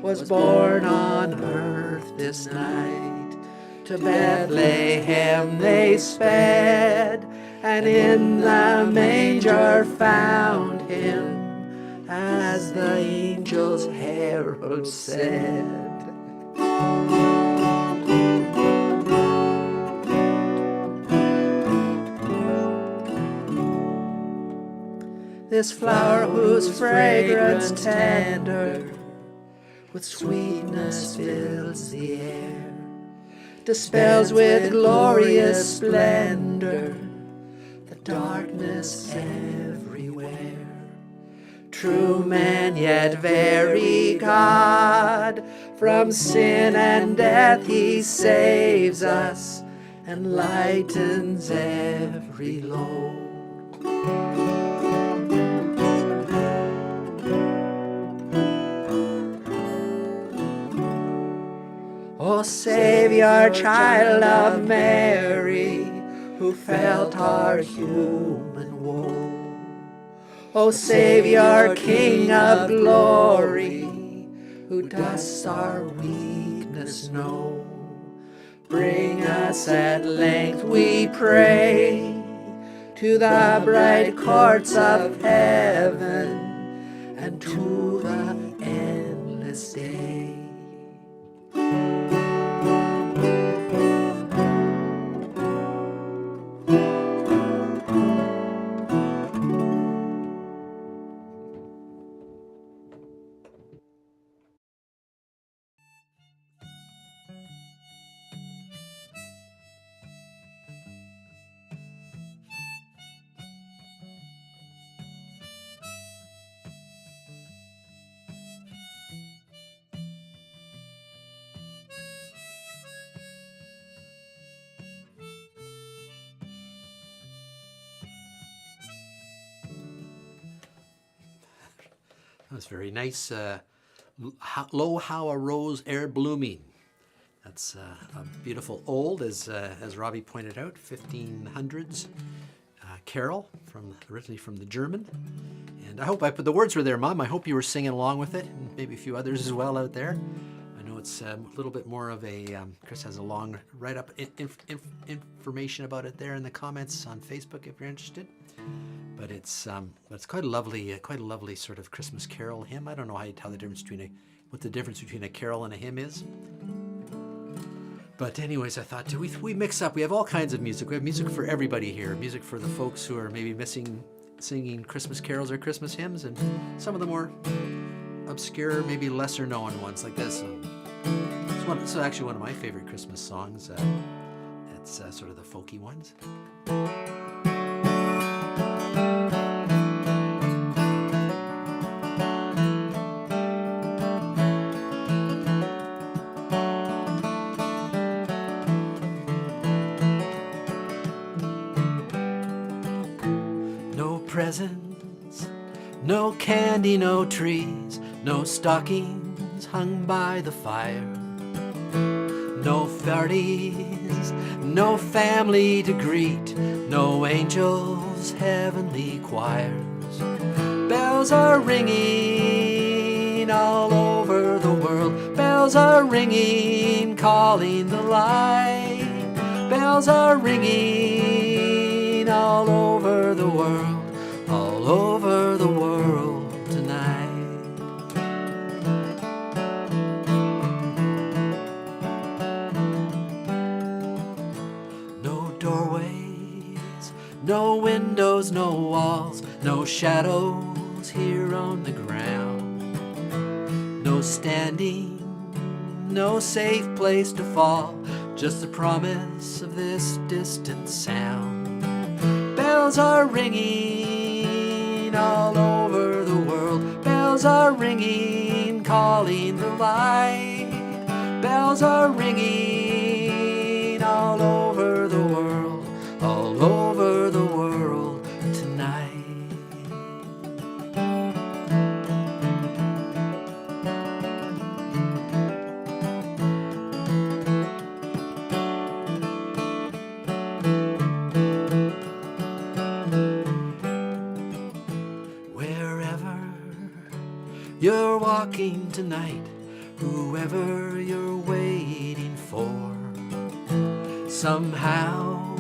was born on earth this night. To Bethlehem they sped, and in the manger found him, as the angel's herald said. This flower whose fragrance tender with sweetness fills the air, dispels with glorious splendor the darkness everywhere. True man, yet very God, from sin and death he saves us and lightens every load. O Savior, child of Mary, who felt our human woe. O Savior, King of glory, who dost our weakness know. Bring us at length, we pray, to the bright courts of heaven and to the endless day. That was very nice. Lo, how a rose ere blooming. That's a beautiful old, as Robbie pointed out, 1500s carol, originally from the German. And I hope the words were there, Mom. I hope you were singing along with it, and maybe a few others as well out there. I know it's a little bit more of a, Chris has a long write-up information about it there in the comments on Facebook if you're interested. But it's quite a lovely sort of Christmas carol hymn. I don't know how you tell the difference what the difference between a carol and a hymn is. But anyways, I thought we mix up. We have all kinds of music. We have music for everybody here. Music for the folks who are maybe missing singing Christmas carols or Christmas hymns, and some of the more obscure, maybe lesser known ones like this. It's actually one of my favorite Christmas songs. It's sort of the folky ones. Presents, no candy, no trees, no stockings hung by the fire, no fairies, no family to greet, no angels, heavenly choirs. Bells are ringing all over the world, bells are ringing, calling the light. Bells are ringing all over the world, all over the world tonight. No doorways, no windows, no walls, no shadows here on the ground. No standing, no safe place to fall, just the promise of this distant sound. Bells are ringing all over the world, bells Bells are ringing, calling the light. Bells are ringing all over the world, all over the world tonight. You're walking tonight, whoever you're waiting for. Somehow,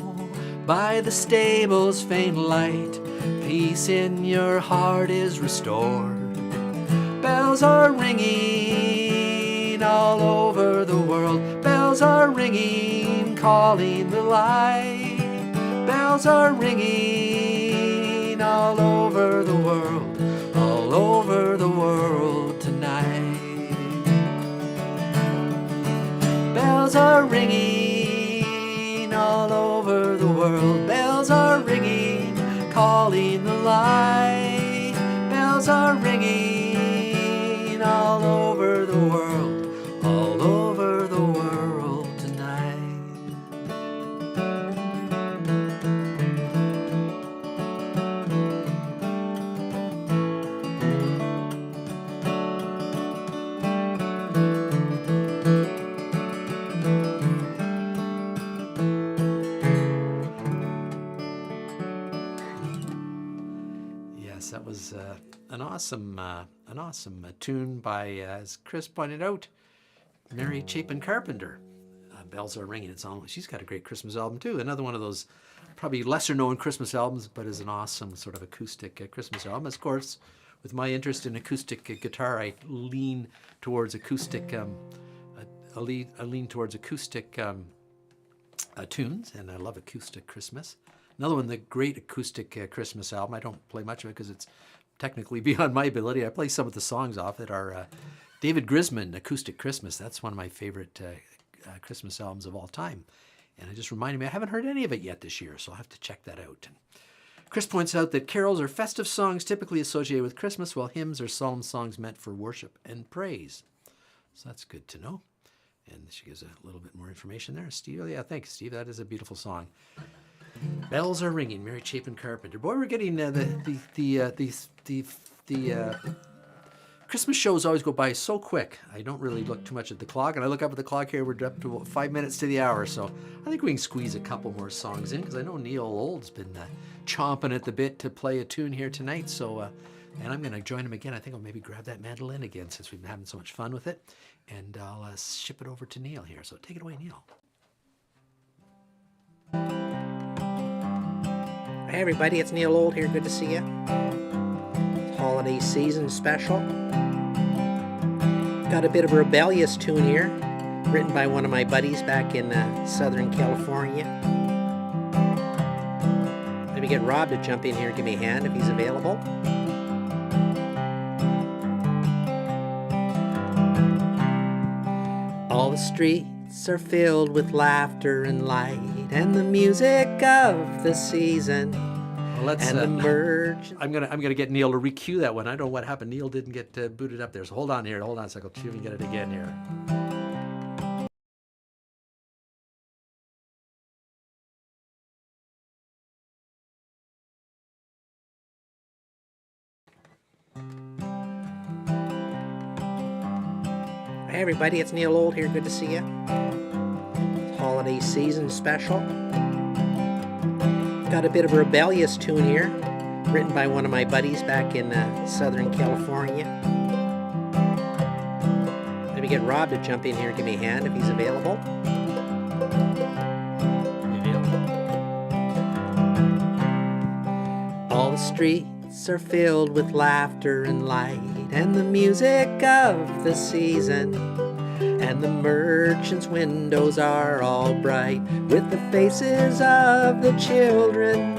by the stable's faint light, peace in your heart is restored. Bells are ringing all over the world. Bells are ringing, calling the light. Bells are ringing all over the world, all over the world tonight. Bells are ringing all over the world. Bells are ringing, calling the light. Bells are ringing all over the world, all over the world tonight. Yes, that was an awesome tune by, as Chris pointed out, Mary Chapin Carpenter. Bells Are Ringing. She's got a great Christmas album too. Another one of those probably lesser known Christmas albums, but is an awesome sort of acoustic Christmas album. Of course, with my interest in acoustic guitar, I lean towards acoustic. I lean towards acoustic tunes, and I love acoustic Christmas. Another one, the great acoustic Christmas album. I don't play much of it because it's technically beyond my ability. I play some of the songs off it. Are David Grisman, Acoustic Christmas. That's one of my favorite Christmas albums of all time. And it just reminded me, I haven't heard any of it yet this year, so I'll have to check that out. And Chris points out that carols are festive songs typically associated with Christmas, while hymns are solemn songs meant for worship and praise. So that's good to know. And she gives a little bit more information there. Steve, oh yeah, thanks, Steve. That is a beautiful song. Bells Are Ringing, Mary Chapin Carpenter. Boy, we're getting the Christmas shows always go by so quick. I don't really look too much at the clock, and I look up at the clock here. We're up to 5 minutes to the hour, so I think we can squeeze a couple more songs in, because I know Neil Old's been chomping at the bit to play a tune here tonight. So, and I'm going to join him again. I think I'll maybe grab that mandolin again, since we've been having so much fun with it, and I'll ship it over to Neil here. So take it away, Neil. Hey everybody, it's Neil Old here. Good to see you. Holiday season special. Got a bit of a rebellious tune here, written by one of my buddies back in Southern California. Maybe get Rob to jump in here and give me a hand if he's available. All the streets are filled with laughter and light, and the music of the season. Well, and the merge. I'm gonna get Neil to recue that one. I don't know what happened. Neil didn't get booted up there. So hold on here. Hold on a second. See if we can get it again here. Hey everybody, it's Neil Old here. Good to see you. Holiday season special. Got a bit of a rebellious tune here, written by one of my buddies back in Southern California. Maybe get Rob to jump in here and give me a hand if he's available. All the streets are filled with laughter and light, and the music of the season. And the merchants' windows are all bright with the faces of the children.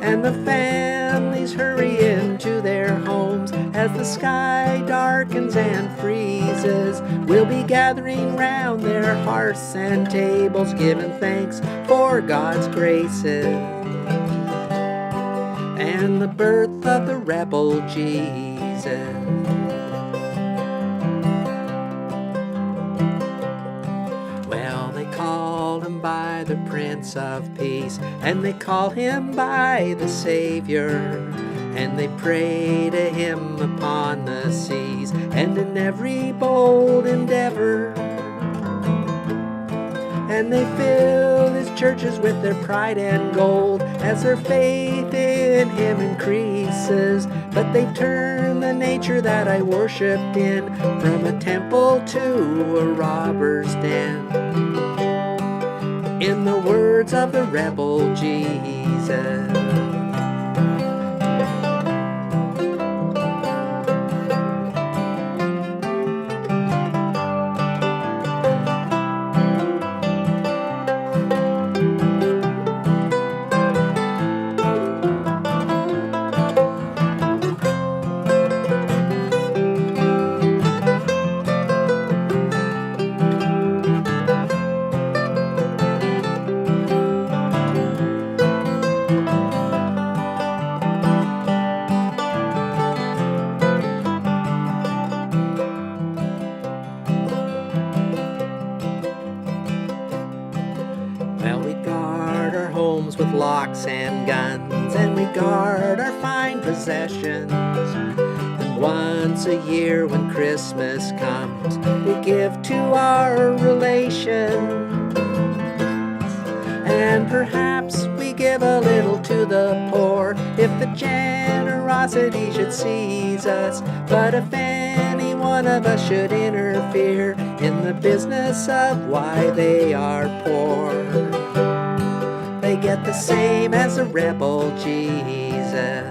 And the families hurry into their homes as the sky darkens and freezes. We'll be gathering round their hearths and tables, giving thanks for God's graces. and the birth of the rebel Jesus. Well, they called him by the Prince of Peace, and they call him by the Savior, and they pray to him upon the seas, and in every bold endeavor. And they fill his churches with their pride and gold as their faith in him increases. But they turn the nature that I worshipped in from a temple to a robber's den. In the words of the rebel Jesus. With locks and guns, and we guard our fine possessions. And once a year when Christmas comes, we give to our relations. And perhaps we give a little to the poor if the generosity should seize us. But if any one of us should interfere in the business of why they are poor, they get the same as a rebel Jesus.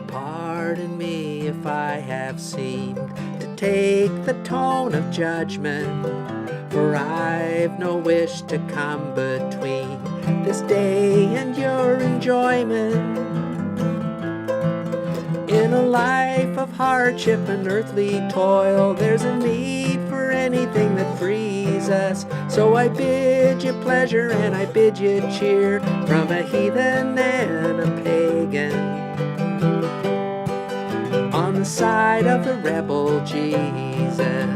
Pardon me if I have seemed to take the tone of judgment, for I've no wish to come between this day and your enjoyment. In a life of hardship and earthly toil, there's a need for anything that frees us. So I bid you pleasure and I bid you cheer from a heathen and a pagan, on the side of the rebel Jesus.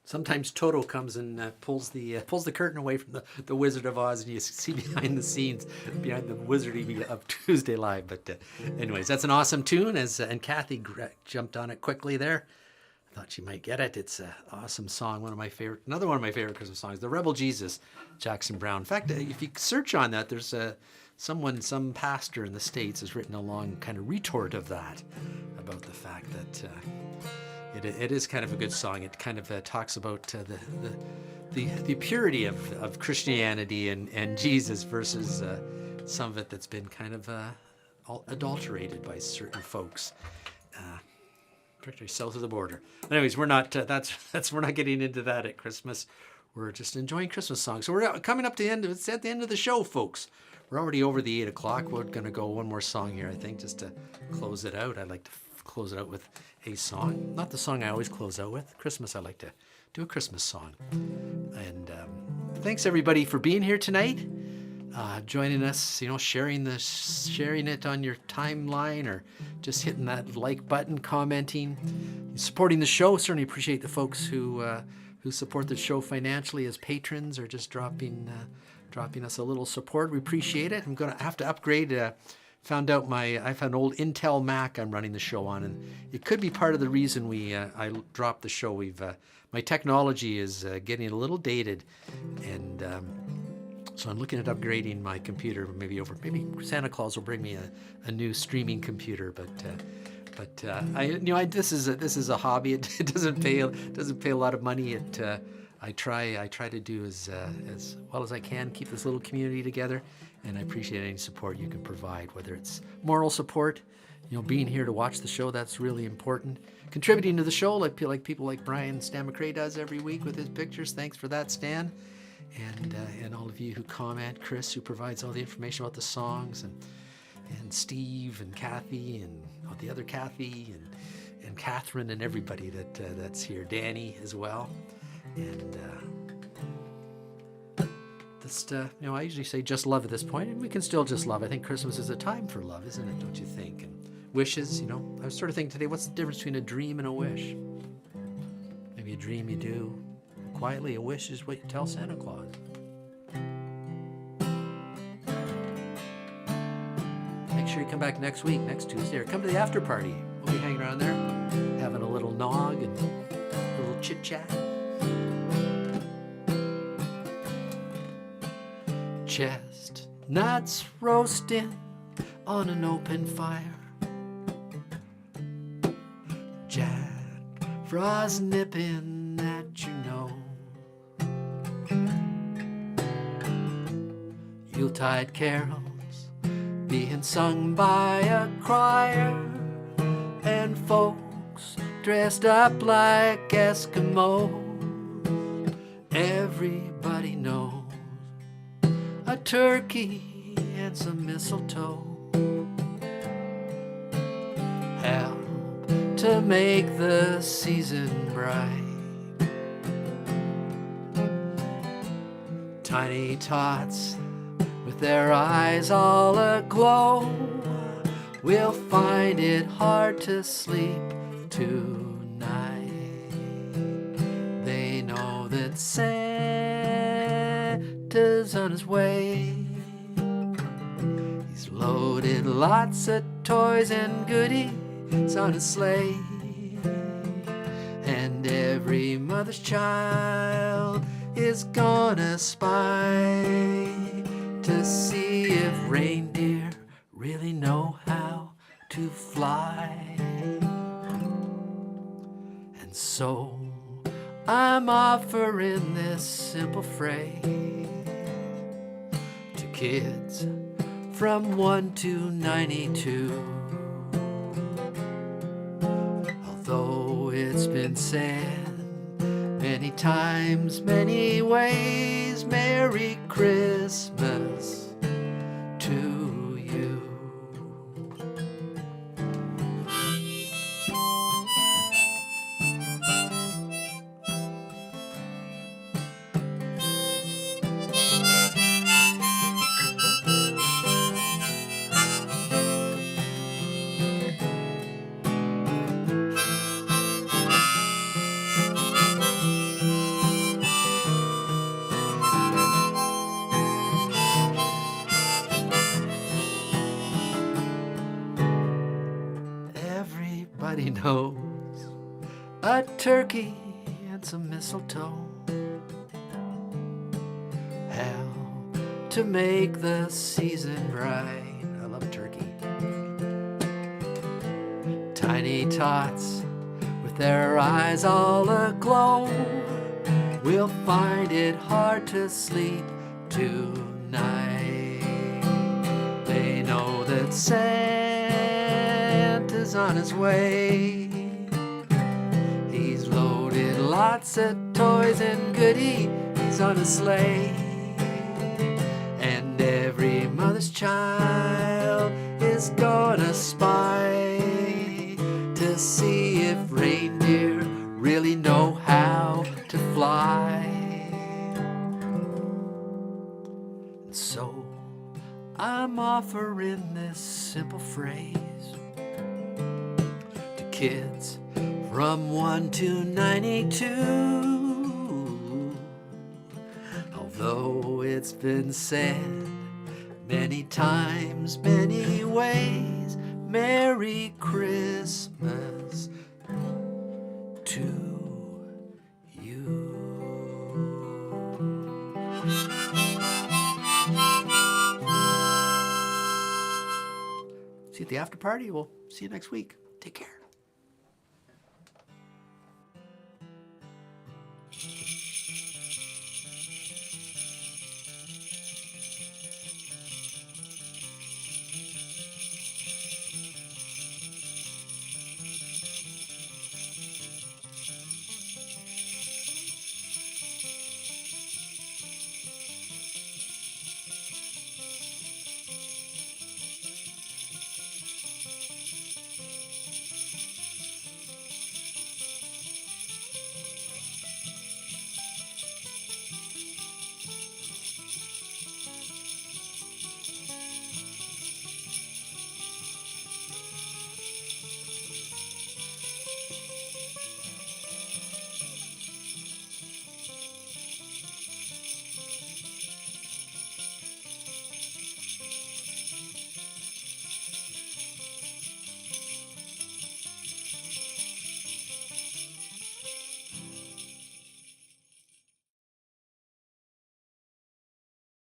Sometimes Toto comes and pulls the curtain away from the Wizard of Oz, and you see behind the scenes, behind the wizardry of Tuesday Live. But anyways, that's an awesome tune, and Kathy jumped on it quickly there. I thought she might get it. It's an awesome song, another one of my favorite Christmas songs, The Rebel Jesus, Jackson Browne. In fact, if you search on that, there's some pastor in the States has written a long kind of retort of that, about the fact that it is kind of a good song. It kind of talks about the purity of Christianity and Jesus versus some of it that's been kind of adulterated by certain folks, particularly south of the border. Anyways, we're not we're not getting into that at Christmas. We're just enjoying Christmas songs. So we're coming up to the end. It's at the end of the show, folks. We're already over the 8 o'clock. We're going to go one more song here, I think, just to close it out. I'd like to close it out with a song. Not the song I always close out with. Christmas, I like to do a Christmas song. And thanks, everybody, for being here tonight. Joining us, sharing it on your timeline, or just hitting that like button, commenting, supporting the show. Certainly appreciate the folks who support the show financially as patrons, or just dropping us a little support. We appreciate it. I'm going to have to upgrade found out I have an old Intel Mac I'm running the show on, and it could be part of the reason I dropped the show. My technology is getting a little dated, and so I'm looking at upgrading my computer. Maybe Santa Claus will bring me a new streaming computer, but this is a hobby. It doesn't pay a lot of money. I try to do as well as I can, keep this little community together, and I appreciate any support you can provide, whether it's moral support, being here to watch the show, that's really important. Contributing to the show, like people like Brian Stan McRae does every week with his pictures. Thanks for that, Stan. And all of you who comment, Chris, who provides all the information about the songs, and Steve and Kathy and the other Kathy and Catherine and everybody that's here, Danny as well. And I usually say just love at this point, and we can still just love. I think Christmas is a time for love, isn't it? Don't you think? And wishes, I was sort of thinking today, what's the difference between a dream and a wish? Maybe a dream you do quietly, a wish is what you tell Santa Claus. Make sure you come back next week, next Tuesday, or come to the after party. We'll be hanging around there, having a little nog and a little chit-chat. Chestnuts roasting on an open fire. Jack Frost nipping at your nose. Yuletide carols being sung by a choir, and folks dressed up like Eskimos. Everybody knows a turkey and some mistletoe help to make the season bright. Tiny tots with their eyes all aglow will find it hard to sleep tonight. They know that Santa's on his way. He's loaded lots of toys and goodies on his sleigh, and every mother's child is gonna spy to see if reindeer really know how to fly. And so I'm offering this simple phrase to kids from 1 to 92. Although it's been said many times, many ways, Merry Christmas to you. Everybody knows a turkey and some mistletoe help to make the season bright. I love turkey. Tiny tots with their eyes all aglow will find it hard to sleep tonight. They know that Santa's on his way. He's loaded lots of toys and goodies on his sleigh, and every mother's child is gonna spy to see if reindeer really know how to fly. And so I'm offering this simple phrase to kids from 1 to 92. Although it's been said many times, many ways. Merry Christmas to you. See you at the after party. We'll see you next week. Take care.